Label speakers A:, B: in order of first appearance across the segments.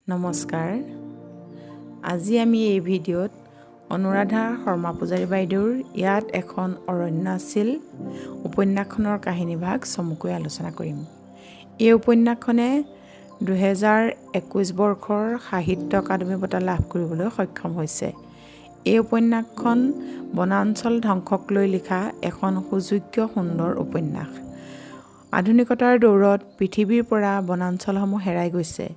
A: নমস্কাৰ। আজি আমি এই ভিডিঅ'ত অনুৰাধা শৰ্মা পূজাৰী বাইদেউৰ ইয়াত এখন অৰণ্য আছিল উপন্যাসখনৰ কাহিনীভাগ চমুকৈ আলোচনা কৰিম। এই উপন্যাসখনে 2021 বৰ্ষৰ সাহিত্য একাডেমী বঁটা লাভ কৰিবলৈ সক্ষম হৈছে। এই উপন্যাসখন বনাঞ্চল ধ্বংসক লৈ লিখা এখন সুযোগ্য সুন্দৰ উপন্যাস। আধুনিকতাৰ দৌৰত পৃথিৱীৰ পৰা বনাঞ্চলসমূহ হেৰাই গৈছে।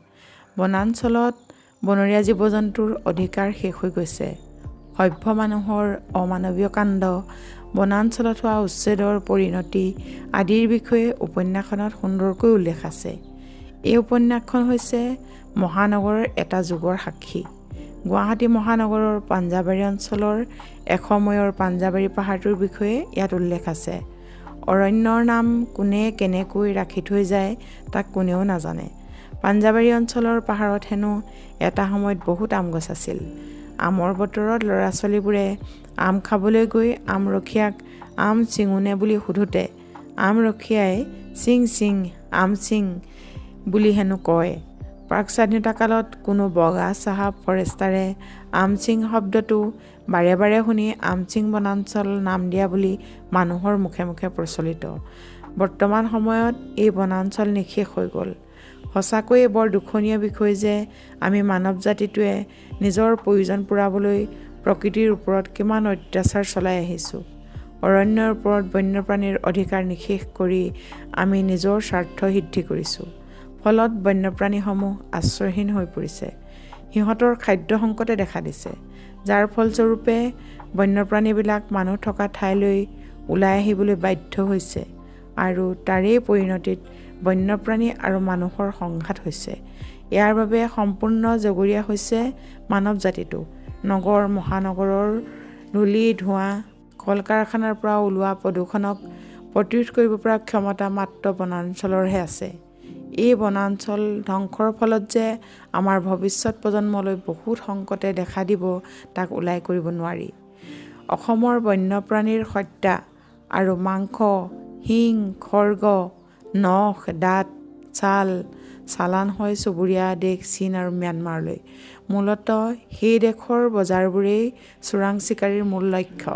A: বনাঞ্চলত বনৰীয়া জীৱ জন্তুৰ অধিকাৰ শেষ হৈ গৈছে। সভ্য মানুহৰ অমানৱীয় কাণ্ড, বনাঞ্চলত হোৱা উচ্ছেদৰ পৰিণতি আদিৰ বিষয়ে উপন্যাসখনত সুন্দৰকৈ উল্লেখ আছে। এই উপন্যাসখন হৈছে মহানগৰৰ এটা যুগৰ সাক্ষী। গুৱাহাটী মহানগৰৰ পাঞ্জাবাৰী অঞ্চলৰ এসময়ৰ পাঞ্জাবাৰী পাহাৰটোৰ বিষয়ে ইয়াত উল্লেখ আছে। অৰণ্যৰ নাম কোনে কেনেকৈ ৰাখি থৈ যায় তাক কোনেও নাজানে। পাঞ্জাবাৰী অঞ্চলৰ পাহাৰত হেনো এটা সময়ত বহুত আম গছ আছিল। আমৰ বতৰত ল'ৰা ছোৱালীবোৰে আম খাবলৈ গৈ আমৰখীয়াক আম চিঙোনে বুলি সোধোতে আমৰখীয়াই চিং চিং আম চিং বুলি হেনো কয়। প্ৰাক স্বাধীনতা কালত কোনো বগা চাহাব ফৰেষ্টাৰে আমচিং শব্দটো বাৰে বাৰে শুনি আমচিং বনাঞ্চল নাম দিয়া বুলি মানুহৰ মুখে মুখে প্ৰচলিত। বৰ্তমান সময়ত এই বনাঞ্চল নিঃশেষ হৈ গ'ল। সঁচাকৈয়ে বৰ দুখনীয় বিষয় যে আমি মানৱ জাতিটোৱে নিজৰ প্ৰয়োজন পূৰাবলৈ প্ৰকৃতিৰ ওপৰত কিমান অত্যাচাৰ চলাই আহিছোঁ। অৰণ্যৰ ওপৰত বন্যপ্ৰাণীৰ অধিকাৰ নিষেধ কৰি আমি নিজৰ স্বাৰ্থ সিদ্ধি কৰিছোঁ। ফলত বন্যপ্ৰাণীসমূহ আশ্ৰয়হীন হৈ পৰিছে। সিহঁতৰ খাদ্য সংকটে দেখা দিছে, যাৰ ফলস্বৰূপে বন্যপ্ৰাণীবিলাক মানুহ থকা ঠাইলৈ ওলাই আহিবলৈ বাধ্য হৈছে আৰু তাৰেই পৰিণতিত বন্যপ্ৰাণী আৰু মানুহৰ সংঘাত হৈছে। ইয়াৰ বাবে সম্পূৰ্ণ জগৰীয়া হৈছে মানৱ জাতিটো। নগৰ মহানগৰৰ ধূলি ধোঁৱা, কল কাৰখানাৰ পৰা ওলোৱা প্ৰদূষণক প্ৰতিৰোধ কৰিব পৰা ক্ষমতা মাত্ৰ বনাঞ্চলৰহে আছে। এই বনাঞ্চল ধ্বংসৰ ফলত যে আমাৰ ভৱিষ্যত প্ৰজন্মলৈ বহুত সংকটে দেখা দিব তাক ওলাই কৰিব নোৱাৰি। অসমৰ বন্যপ্ৰাণীৰ হত্যা আৰু মাংস, শিং, খৰ্গ, নখ, দাঁত, ছাল চালান হয় চুবুৰীয়া দেশ চীন আৰু ম্যানমাৰলৈ। মূলতঃ সেই দেশৰ বজাৰবোৰেই চোৰাং চিকাৰীৰ মূল লক্ষ্য।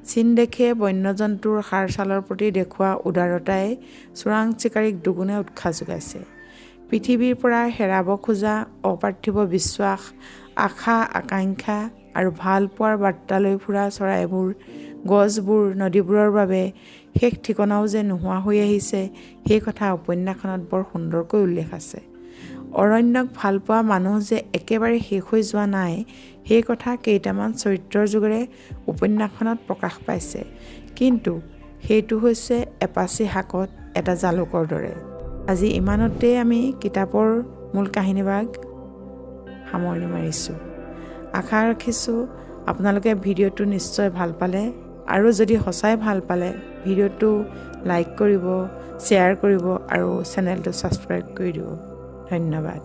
A: চীন দেশে বন্যজন্তুৰ সাৰ ছালৰ প্ৰতি দেখুওৱা উদাৰতাই চোৰাং চিকাৰীক দুগুণে উৎসাহ যোগাইছে। পৃথিৱীৰ পৰা হেৰাব খোজা অপাৰ্থিৱ বিশ্বাস, আশা আকাংক্ষা আৰু ভাল পোৱাৰ বাৰ্তা লৈ ফুৰা চৰাইবোৰ, গছবোৰ, নদীবোৰৰ বাবে শেষ ঠিকনাও যে নোহোৱা হৈ আহিছে সেই কথা উপন্যাসখনত বৰ সুন্দৰকৈ উল্লেখ আছে। অৰণ্যক ভাল পোৱা মানুহ যে একেবাৰে শেষ হৈ যোৱা নাই সেই কথা কেইটামান চৰিত্ৰৰ যোগেৰে উপন্যাসখনত প্ৰকাশ পাইছে। কিন্তু সেইটো হৈছে এপাচি শাকত এটা জালুকৰ দৰে। আজি ইমানতেই আমি কিতাপৰ মূল কাহিনীভাগ সামৰণি মাৰিছোঁ। আশা ৰাখিছোঁ আপোনালোকে ভিডিঅ'টো নিশ্চয় ভাল পালে, আৰু যদি সঁচাই ভাল পালে ভিডিঅ'টো লাইক কৰিব, শ্বেয়াৰ কৰিব আৰু চেনেলটো ছাবস্ক্ৰাইব কৰি দিব। ধন্যবাদ।